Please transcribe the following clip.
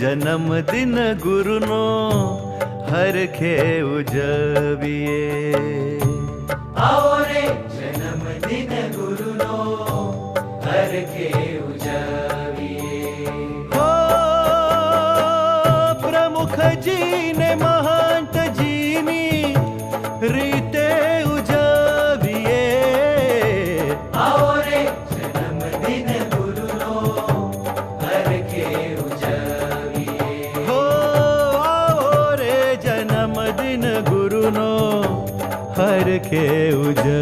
જન્મદિન ગુરુનો હરખે ઉજવીએ. આવો રે જન્મદિન ગુરુનો હરખે ઉજવીએ. હો પ્રમુખજીને મહંતજીની રીતે ઉજવીએ. આવો રે જન્મદિન ગુરુનો હરખે ઉજવીએ. હો આવો રે જન્મદિન ગુરુનો હરખે ઉજવીએ.